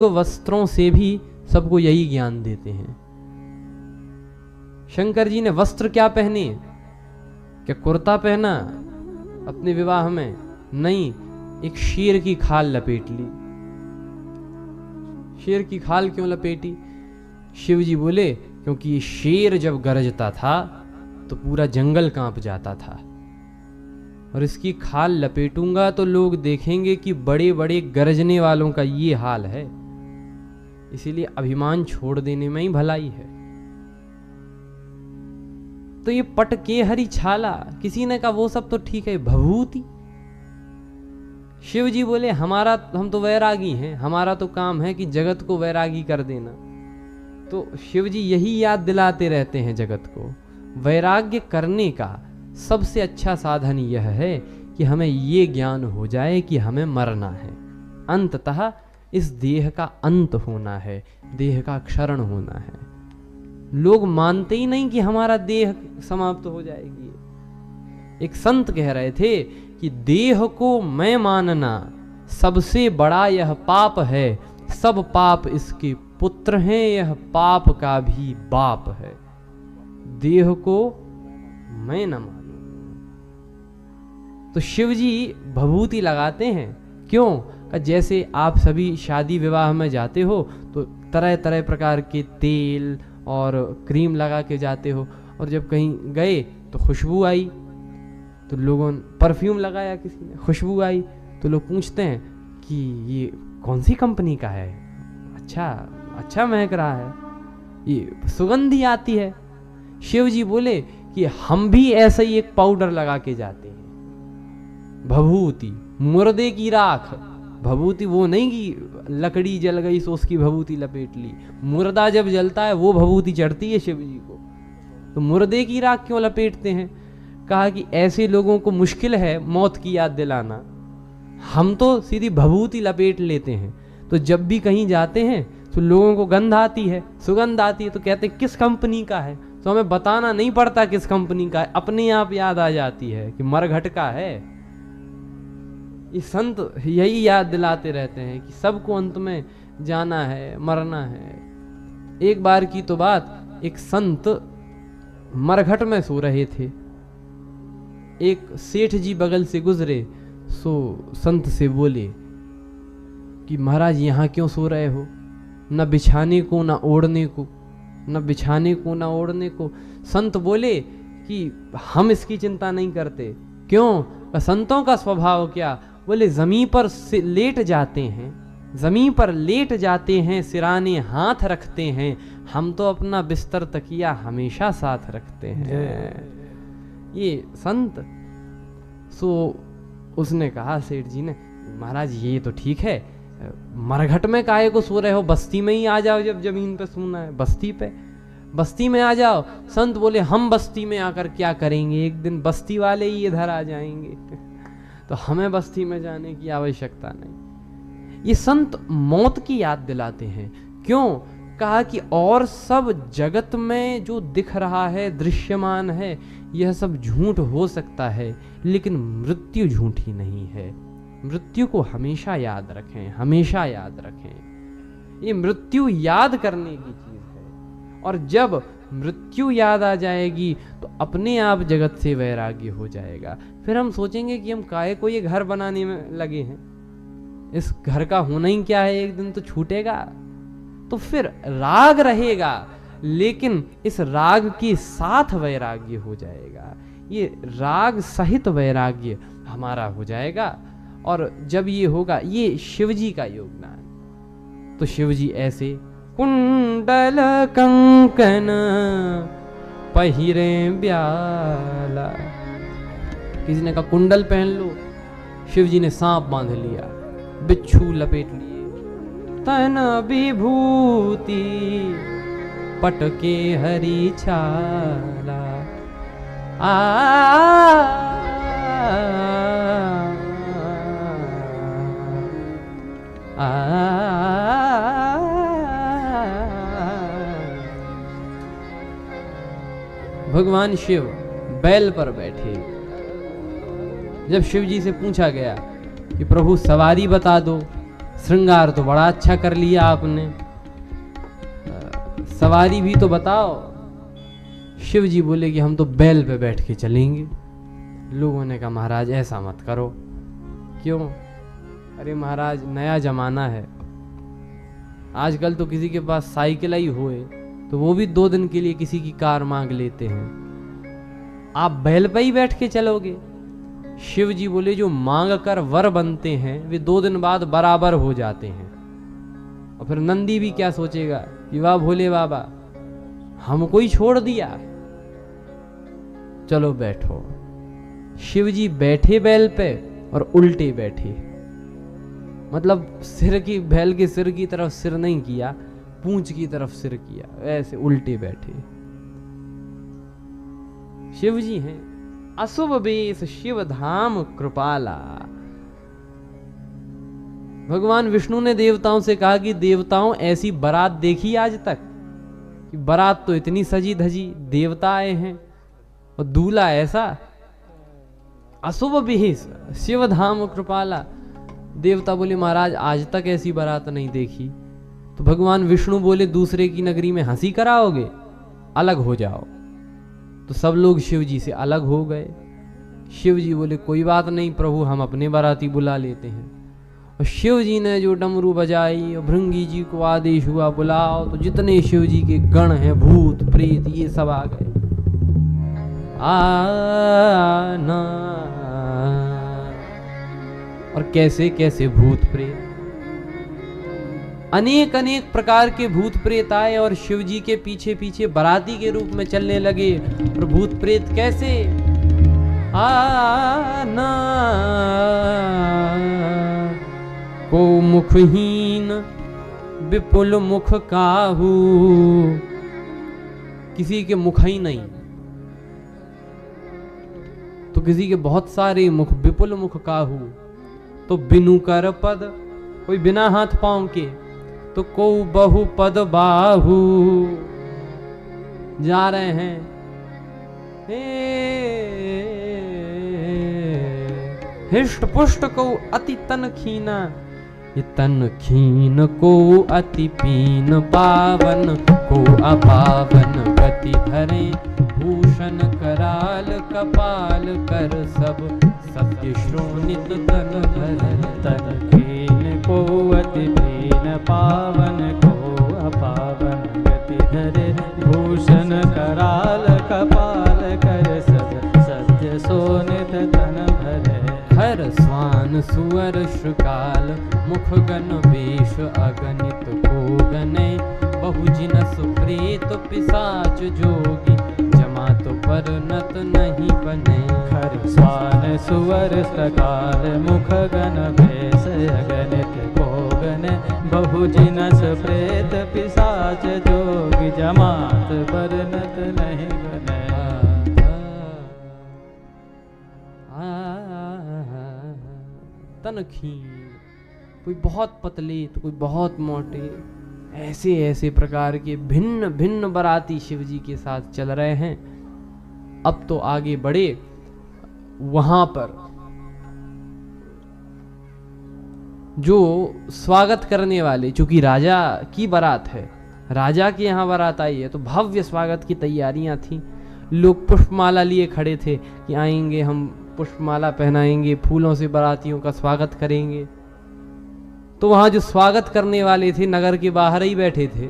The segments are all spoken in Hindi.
तो वस्त्रों से भी सबको यही ज्ञान देते हैं। शंकर जी ने वस्त्र क्या पहने? क्या कुर्ता पहना अपने विवाह में? नहीं, एक शेर की खाल लपेट ली। शेर की खाल क्यों लपेटी? शिव जी बोले क्योंकि शेर जब गरजता था तो पूरा जंगल कांप जाता था, और इसकी खाल लपेटूंगा तो लोग देखेंगे कि बड़े बड़े गरजने वालों का ये हाल है। इसीलिए अभिमान छोड़ देने में ही भलाई है। तो ये पटके हरी छाला, किसी ने कहा वो सब तो ठीक है, भभूति। शिव जी बोले हम तो वैरागी हैं, हमारा तो काम है कि जगत को वैरागी कर देना। तो शिव जी यही याद दिलाते रहते हैं जगत को, वैराग्य करने का सबसे अच्छा साधन यह है कि हमें ये ज्ञान हो जाए कि हमें मरना है, अंततः इस देह का अंत होना है, देह का क्षरण होना है। लोग मानते ही नहीं कि हमारा देह समाप्त हो जाएगी। एक संत कह रहे थे कि देह को मैं मानना सबसे बड़ा यह पाप है, सब पाप इसके पुत्र हैं, यह पाप का भी बाप है। देह को मैं न मानूं। तो शिव जी भभूति लगाते हैं, क्यों? जैसे आप सभी शादी विवाह में जाते हो तो तरह तरह प्रकार के तेल और क्रीम लगा के जाते हो, और जब कहीं गए तो खुशबू आई तो लोगों ने परफ्यूम लगाया, किसी ने खुशबू आई तो लोग पूछते हैं कि ये कौन सी कंपनी का है, अच्छा महक रहा है, ये सुगंधी आती है। शिव जी बोले कि हम भी ऐसा ही एक पाउडर लगा के जाते हैं, भभूति, मुर्दे की राख। भभूति वो नहीं कि लकड़ी जल गई सो उसकी भभूति लपेट ली, मुर्दा जब जलता है वो भभूति चढ़ती है शिव जी को। तो मुर्दे की राख क्यों लपेटते हैं? कहा कि ऐसे लोगों को मुश्किल है मौत की याद दिलाना, हम तो सीधी भभूति लपेट लेते हैं। तो जब भी कहीं जाते हैं तो लोगों को गंध आती है, सुगंध आती है, तो कहते हैं किस कंपनी का है, तो हमें बताना नहीं पड़ता किस कंपनी का है, अपने आप याद आ जाती है कि मरघट का है। ये संत यही याद दिलाते रहते हैं कि सबको अंत में जाना है, मरना है। एक बार की तो बात, एक संत मरघट में सो रहे थे, एक सेठ जी बगल से गुजरे, सो संत से बोले कि महाराज यहाँ क्यों सो रहे हो, न बिछाने को न ओढ़ने को, न बिछाने को न ओढ़ने को। संत बोले कि हम इसकी चिंता नहीं करते। क्यों? संतों का स्वभाव क्या? बोले जमीन पर लेट जाते हैं, जमीन पर लेट जाते हैं, सिराने हाथ रखते हैं, हम तो अपना बिस्तर तकिया हमेशा साथ रखते हैं। ये संत। सो उसने कहा सेठ जी ने, महाराज ये तो ठीक है, मरघट में काहे को सो रहे हो, बस्ती में ही आ जाओ, जब जमीन पे सोना है बस्ती में आ जाओ। संत बोले हम बस्ती में आकर क्या करेंगे, एक दिन बस्ती वाले ही इधर आ जाएंगे, तो हमें बस्ती में जाने की आवश्यकता नहीं। ये संत मौत की याद दिलाते हैं। क्यों? कहा कि और सब जगत में जो दिख रहा है, दृश्यमान है, यह सब झूठ हो सकता है, लेकिन मृत्यु झूठी नहीं है। मृत्यु को हमेशा याद रखें, हमेशा याद रखें। ये मृत्यु याद करने की चीज है, और जब मृत्यु याद आ जाएगी तो अपने आप जगत से वैराग्य हो जाएगा। फिर हम सोचेंगे कि हम काहे को ये घर बनाने में लगे हैं, इस घर का होना ही क्या है, एक दिन तो छूटेगा। तो फिर राग रहेगा, लेकिन इस राग के साथ वैराग्य हो जाएगा, ये राग सहित वैराग्य हमारा हो जाएगा। और जब ये होगा, ये शिव जी का योगदान। तो शिव जी ऐसे कुंडल कंकन पहिरे ब्याला, किसी ने कहा कुंडल पहन लो, शिव जी ने सांप बांध लिया, बिच्छू लपेट लिए, तन विभूति पटके हरी छाला। भगवान शिव बैल पर बैठे। जब शिव जी से पूछा गया कि प्रभु सवारी बता दो, श्रृंगार तो बड़ा अच्छा कर लिया आपने, सवारी भी तो बताओ। शिव जी बोले कि हम तो बैल पे बैठ के चलेंगे। लोगों ने कहा महाराज ऐसा मत करो। क्यों? अरे महाराज नया जमाना है, आजकल तो किसी के पास साइकिल ही होए तो वो भी 2 दिन के लिए किसी की कार मांग लेते हैं, आप बैल पे ही बैठ के चलोगे? शिव जी बोले जो मांग कर वर बनते हैं वे 2 दिन बाद बराबर हो जाते हैं। और फिर नंदी भी क्या सोचेगा कि वाह भोले बाबा हमको ही छोड़ दिया, चलो बैठो। शिव जी बैठे बैल पे और उल्टे बैठे, मतलब सिर की, बैल के सिर की तरफ सिर नहीं किया, पूंछ की तरफ सिर किया, ऐसे उल्टे बैठे। शिव जी हैं अशुभ बेश शिव धाम कृपाला। भगवान विष्णु ने देवताओं से कहा कि देवताओं ऐसी बारात देखी आज तक? कि बारात तो इतनी सजी धजी, देवता आए हैं और दूल्हा ऐसा। अशुभ बेश शिव धाम कृपाला। देवता बोले महाराज आज तक ऐसी बारात नहीं देखी। तो भगवान विष्णु बोले दूसरे की नगरी में हंसी कराओगे, अलग हो जाओ। तो सब लोग शिव जी से अलग हो गए। शिव जी बोले कोई बात नहीं प्रभु, हम अपने बाराती बुला लेते हैं। और शिव जी ने जो डमरू बजाई और भृंगी जी को आदेश हुआ बुलाओ, तो जितने शिव जी के गण हैं, भूत प्रेत ये सब आ गए। आना और कैसे कैसे भूत प्रेत, अनेक अनेक प्रकार के भूत प्रेत आए और शिव जी के पीछे पीछे बाराती के रूप में चलने लगे। और भूत प्रेत कैसे? आना को मुखहीन विपुल मुख काहू, किसी के मुख ही नहीं तो किसी के बहुत सारे मुख, विपुल मुख काहू। तो बिनु कर पद, कोई बिना हाथ पांव के, तो को बहु पद बाहू। जा रहे हैं हिष्ट पुष्ट को अति तन खीना, ये तन खीन को अति पीन, पावन को अपावन गति धरे, भूषण कराल कपाल कर सब सत्य श्रोणित तन धर। तन खीन को अति पीन, पावन को अपावन गति धरे, भूषण कराल कपाल कर सब सत्य शोणित तन भरे। हर स्वान सुअर श्रुकाल मुख गण वेश अगणित को गने, बहुजिनस प्रेत पिशाच जोगी, जमात पर नत नहीं बने। हर स्वान सुअर श्रुकाल मुख गण वेश अगणित को गने, बहुजिनस प्रेत पिशाच जोगी, जमात पर नत नहीं बने। तनखीन, कोई बहुत पतले तो कोई बहुत मोटे, ऐसे ऐसे प्रकार के भिन्न भिन्न बाराती शिव जी के साथ चल रहे हैं। अब तो आगे बढ़े, वहां पर जो स्वागत करने वाले, चूंकि राजा की बारात है, राजा के यहाँ बारात आई है, तो भव्य स्वागत की तैयारियां थी। लोग पुष्पमाला लिए खड़े थे कि आएंगे, हम पुष्पमाला पहनाएंगे, फूलों से बारातियों का स्वागत करेंगे। तो वहां जो स्वागत करने वाले थे नगर के बाहर ही बैठे थे,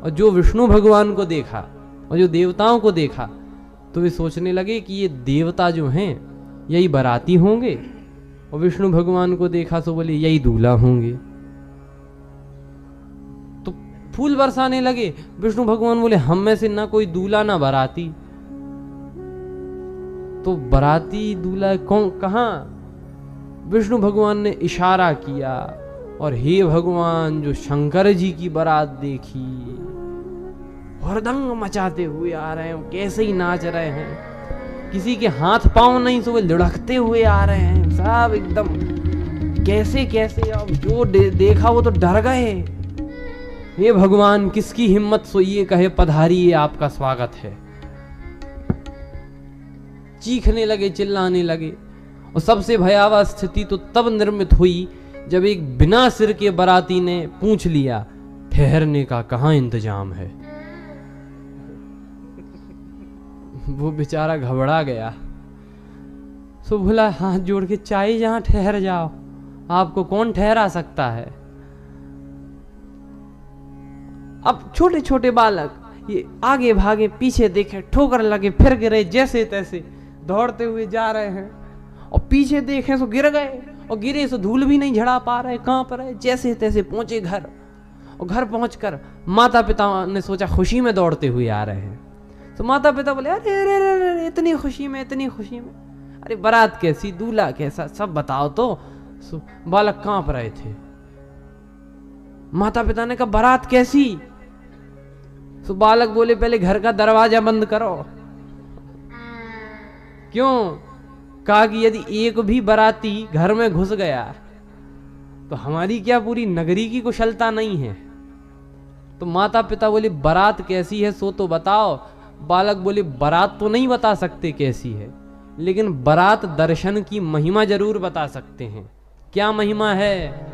और जो विष्णु भगवान को देखा और जो देवताओं को देखा, तो वे सोचने लगे कि ये देवता जो हैं यही बाराती होंगे, और विष्णु भगवान को देखा तो बोले यही दूल्हा होंगे। तो फूल बरसाने लगे। विष्णु भगवान बोले हम में से ना कोई दूल्हा ना बाराती। तो बाराती दूल्हा कौन, कहां? विष्णु भगवान ने इशारा किया और हे भगवान, जो शंकर जी की बारात देखी, हरदंग मचाते हुए आ रहे हैं, कैसे ही नाच रहे हैं, किसी के हाथ पांव नहीं सो लुढ़कते हुए आ रहे हैं, सब एकदम कैसे कैसे। अब जो देखा वो तो डर गए। हे भगवान, किसकी हिम्मत सो ये कहे पधारिए, आपका स्वागत है। चीखने लगे, चिल्लाने लगे। और सबसे भयावह स्थिति तो तब निर्मित हुई जब एक बिना सिर के बाराती ने पूछ लिया, ठहरने का कहाँ इंतजाम है, वो बेचारा घबरा गया। सो बोला, हाथ जोड़ के चाहे जहां ठहर जाओ, आपको कौन ठहरा सकता है। अब छोटे छोटे बालक ये आगे भागे, पीछे देखे, ठोकर लगे, फिर गिरे, जैसे तैसे दौड़ते हुए जा रहे हैं। और पीछे देखे तो गिर गए, और गिरे तो धूल भी नहीं झड़ा पा रहे, कांप रहे, जैसे तैसे पहुंचे घर। और घर पहुंचकर माता पिता ने सोचा खुशी में दौड़ते हुए आ रहे हैं। तो माता पिता बोले, अरे अरे अरे अरे, इतनी खुशी में, इतनी खुशी में, अरे बारात कैसी, दूल्हा कैसा, सब बताओ तो। बालक कांप रहे थे। माता पिता ने कहा, बारात कैसी। तो बालक बोले, पहले घर का दरवाजा बंद करो। क्यों? कहा कि यदि एक भी बाराती घर में घुस गया तो हमारी क्या पूरी नगरी की कुशलता नहीं है। तो माता पिता बोले, बारात कैसी है सो तो बताओ। बालक बोले, बारात तो नहीं बता सकते कैसी है, लेकिन बारात दर्शन की महिमा जरूर बता सकते हैं। क्या महिमा है?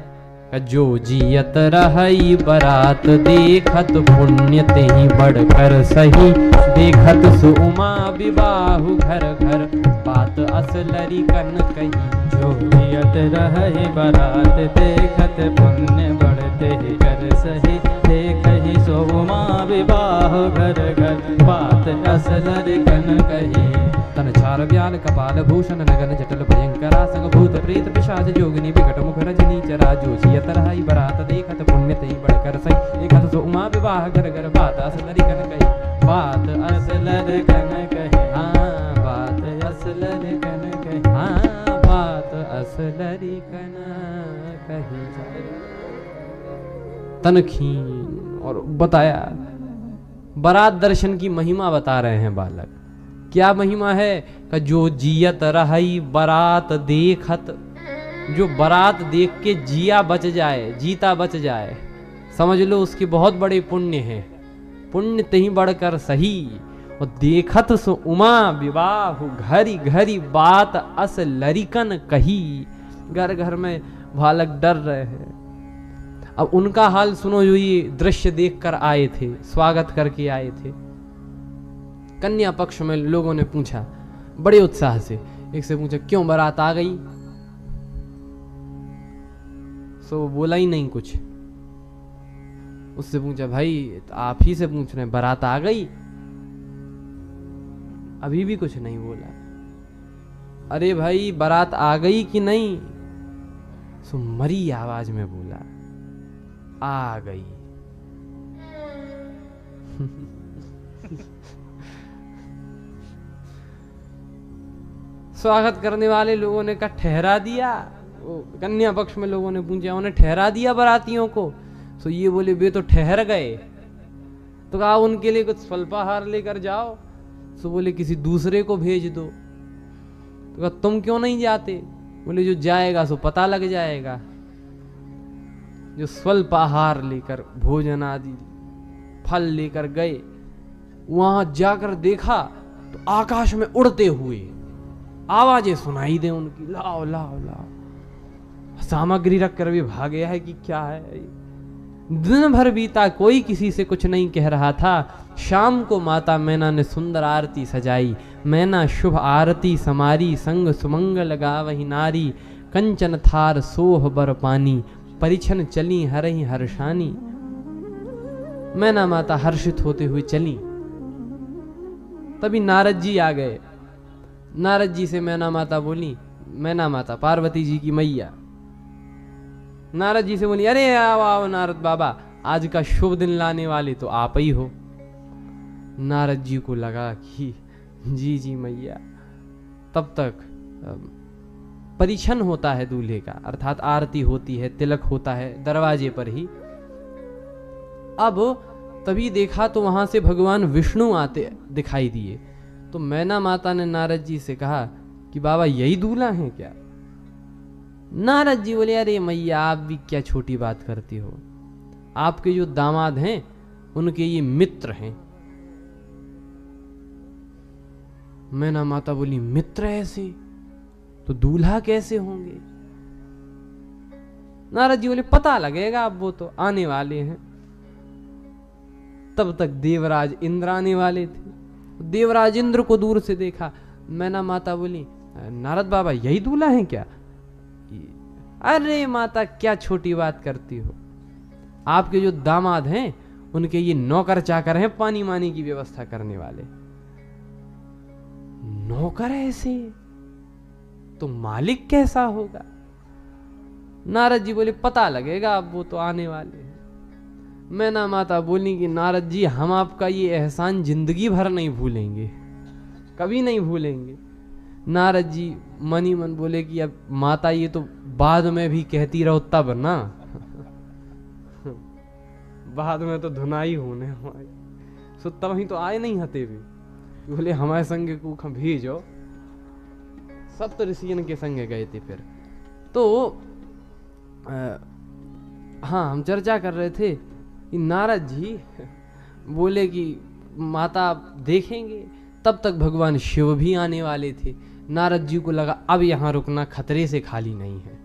जो जियत रही बारात देखत, पुण्य ते ही बढ़कर सही। देखत सु उमा विवाहु घर घर, बात असलरी कन कही। जो जियत रही बारात देखत, पुण्य बढ़ते ही कर सही। देखहि सो उमा विवाह घर घर, बात असलरी कन कही। तन चार ब्याल कपाल भूषण नगन जटल भयंकरा, संग भूत प्रेत पिशाच जोगिनी विकट मुख रजनी चरा। जो जियत रही बारात देखत, पुण्य ते ही बढ़कर सही। देखत सो उमा विवाह घर घर, बात असलरी कन कही। बात असलर कन कही, हाँ बात असलर कन कही, हाँ बात असलरी कन कही। तनखीन और बताया, बारात दर्शन की महिमा बता रहे हैं बालक। क्या महिमा है? कि जो जियत रही बारात देखत, जो बारात देख के जिया बच जाए, जीता बच जाए, समझ लो उसके बहुत बड़े पुण्य हैं। पुण्य तही बढ़कर सही। और देखत सो उमा विवाह घरी घरी, बात अस लरिकन कही। घर घर में बालक डर रहे हैं। अब उनका हाल सुनो, जो ये दृश्य देखकर आए थे, स्वागत करके आए थे। कन्या पक्ष में लोगों ने पूछा बड़े उत्साह से, एक से पूछा, क्यों बारात आ गई? सो बोला ही नहीं कुछ। उससे पूछा, भाई तो आप ही से पूछ रहे हैं, बारात आ गई? अभी भी कुछ नहीं बोला। अरे भाई बारात आ गई कि नहीं? सो मरी आवाज में बोला, आ गई। स्वागत करने वाले लोगों ने कहा, ठहरा दिया? कन्या पक्ष में लोगों ने पूछा, उन्हें ठहरा दिया बारातियों को? सो ये बोले, वे तो ठहर गए। तो कहा, उनके लिए कुछ स्वल्पाहार लेकर जाओ। सो बोले, किसी दूसरे को भेज दो। तो कहा, तुम क्यों नहीं जाते? बोले, जो जाएगा सो पता लग जाएगा। जो स्वल्पाहार लेकर, भोजन आदि फल लेकर गए, वहां जाकर देखा तो आकाश में उड़ते हुए आवाजें सुनाई दे उनकी, लाओ लाओ लाओ। सामग्री रखकर भी भागे है कि क्या है। दिन भर बीता, कोई किसी से कुछ नहीं कह रहा था। शाम को माता मैना ने सुंदर आरती सजाई। मैना शुभ आरती समारी, संग सुमंगल गावही नारी। कंचन थार सोह बर पानी, परिछन चली हरहि हर्षानी। मैना माता हर्षित होते हुए चली। तभी नारद जी आ गए। नारद जी से मैना माता बोली, मैना माता पार्वती जी की मैया, नारद जी से बोली, अरे आओ आओ नारद बाबा, आज का शुभ दिन लाने वाले तो आप ही हो। नारद जी को लगा कि जी जी मैया। तब तक परिछन होता है दूल्हे का, अर्थात आरती होती है, तिलक होता है दरवाजे पर ही। अब तभी देखा तो वहां से भगवान विष्णु आते दिखाई दिए। तो मैना माता ने नारद जी से कहा कि बाबा यही दूल्हा है क्या? नारद जी बोले, अरे मैया आप भी क्या छोटी बात करती हो, आपके जो दामाद हैं उनके ये मित्र हैं। मैना माता बोली, मित्र ऐसे तो दूल्हा कैसे होंगे? नारद जी बोले पता लगेगा, अब वो तो आने वाले हैं। तब तक देवराज इंद्र आने वाले थे। देवराज इंद्र को दूर से देखा। मैना माता बोली नारद बाबा यही दूल्हा है क्या? अरे माता क्या छोटी बात करती हो, आपके जो दामाद हैं उनके ये नौकर चाकर हैं, पानी मानी की व्यवस्था करने वाले। नौकर ऐसे तो मालिक कैसा होगा? नारद जी बोले पता लगेगा, अब वो तो आने वाले हैं। मैना माता बोली कि नारद जी हम आपका ये एहसान जिंदगी भर नहीं भूलेंगे, कभी नहीं भूलेंगे। नारद जी मन ही मन बोले कि अब माता ये तो बाद में भी कहती रहो तब ना, बाद में तो धुनाई होने हमारी, सो तब ही तो आए नहीं हते भी। बोले हमारे संग को भेजो। सब तो ऋषियन के संग गए थे। फिर तो हाँ हम चर्चा कर रहे थे कि नारद जी बोले कि माता आप देखेंगे। तब तक भगवान शिव भी आने वाले थे। नारद जी को लगा अब यहाँ रुकना खतरे से खाली नहीं है।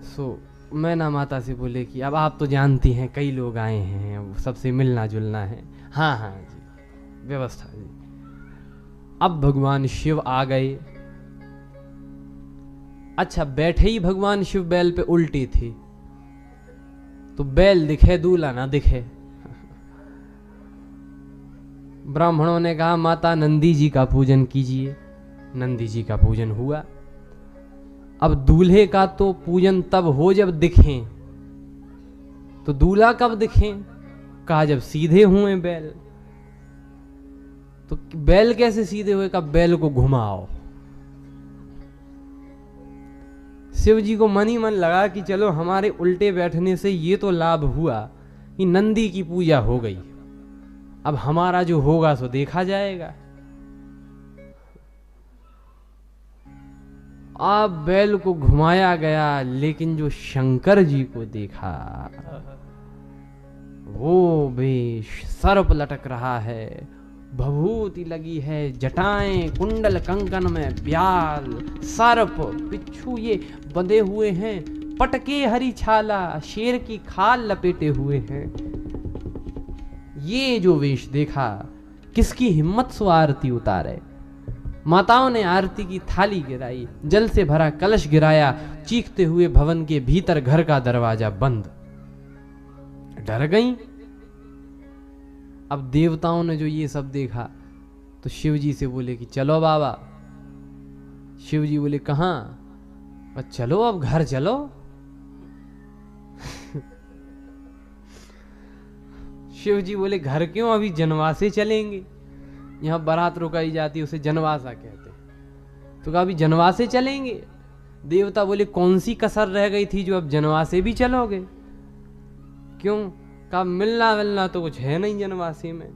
सो मैना माता से बोले कि अब आप तो जानती हैं कई लोग आए हैं, सबसे मिलना जुलना है। हाँ हाँ जी व्यवस्था जी। अब भगवान शिव आ गए। अच्छा बैठे ही भगवान शिव बैल पे उल्टे थे, तो बैल दिखे दूल्हा ना दिखे। ब्राह्मणों ने कहा माता नंदी जी का पूजन कीजिए। नंदी जी का पूजन हुआ। अब दूल्हे का तो पूजन तब हो जब दिखें, तो दूल्हा कब दिखें? कहा जब सीधे हुए बैल। तो बैल कैसे सीधे हुए? का बैल को घुमाओ। शिव जी को मन ही मन लगा कि चलो हमारे उल्टे बैठने से ये तो लाभ हुआ कि नंदी की पूजा हो गई, अब हमारा जो होगा सो देखा जाएगा। अब बैल को घुमाया गया, लेकिन जो शंकर जी को देखा वो भी सर्प लटक रहा है, भभूति लगी है, जटाएं कुंडल कंकन में ब्याल सर्प बिच्छू ये बंधे हुए हैं, पटके हरी छाला शेर की खाल लपेटे हुए हैं। ये जो वेश देखा किसकी हिम्मत सो आरती उतारे। माताओं ने आरती की थाली गिराई, जल से भरा कलश गिराया, चीखते हुए भवन के भीतर घर का दरवाजा बंद। डर गईं। अब देवताओं ने जो ये सब देखा तो शिव जी से बोले कि चलो बाबा। शिव जी बोले कहां? और चलो अब घर चलो। शिव जी बोले घर क्यों, अभी जनवासे चलेंगे। यहां बारात रुकाई जाती है उसे जनवासा कहते हैं। तो कहा अभी जनवासे चलेंगे। देवता बोले कौन सी कसर रह गई थी जो अब जनवासे भी चलोगे? क्यों? कहा मिलना मिलना तो कुछ है नहीं जनवासी में।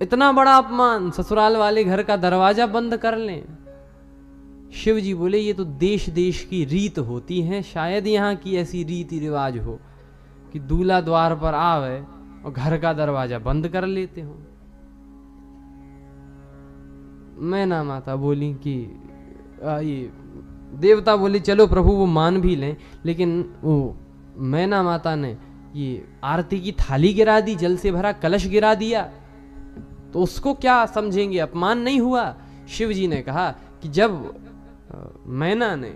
इतना बड़ा अपमान, ससुराल वाले घर का दरवाजा बंद कर लें। शिव जी बोले ये तो देश देश की रीत होती है, शायद यहाँ की ऐसी रीति रिवाज हो कि दूल्हा द्वार पर आवे और घर का दरवाजा बंद कर लेते हो। मैना माता बोली कि ये देवता बोले चलो प्रभु वो मान भी लें, लेकिन वो मैना माता ने ये आरती की थाली गिरा दी, जल से भरा कलश गिरा दिया, तो उसको क्या समझेंगे, अपमान नहीं हुआ? शिव जी ने कहा कि जब मैना ने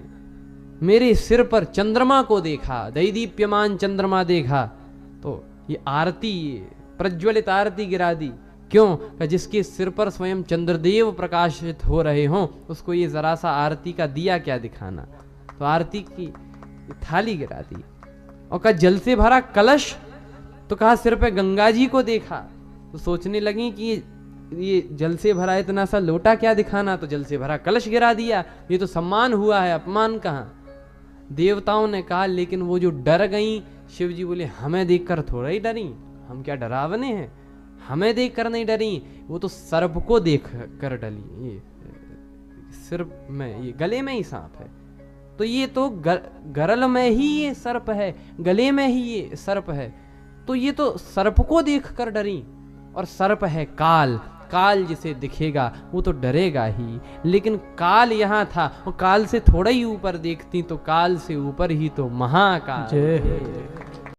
मेरे सिर पर चंद्रमा को देखा, दैदीप्यमान चंद्रमा देखा, तो ये आरती प्रज्वलित आरती गिरा दी। क्यों? कि जिसके सिर पर स्वयं चंद्रदेव प्रकाशित हो रहे हों उसको ये जरा सा आरती का दिया क्या दिखाना। तो आरती की थाली गिरा दी। और कहा जल से भरा कलश, तो कहा सिर पे गंगा जी को देखा। तो सोचने लगी कि ये जल से भरा इतना सा लोटा क्या दिखाना, तो जल से भरा कलश गिरा दिया। ये तो सम्मान हुआ है, अपमान कहाँ? देवताओं ने कहा लेकिन वो जो डर गई, शिव जी बोले हमें देखकर थोड़ा ही डरी, हम क्या डरावने हैं, हमें देखकर नहीं डरी, वो तो सर्प को देख कर डली। ये सिर में, ये गले में ही सांप है, तो ये तो गरल में ही ये सर्प है, गले में ही ये सर्प है, तो ये तो सर्प को देख कर डरी। और सर्प है काल, काल जिसे दिखेगा वो तो डरेगा ही, लेकिन काल यहाँ था और काल से थोड़ा ही ऊपर देखती तो काल से ऊपर ही तो महाकाल। जय हो।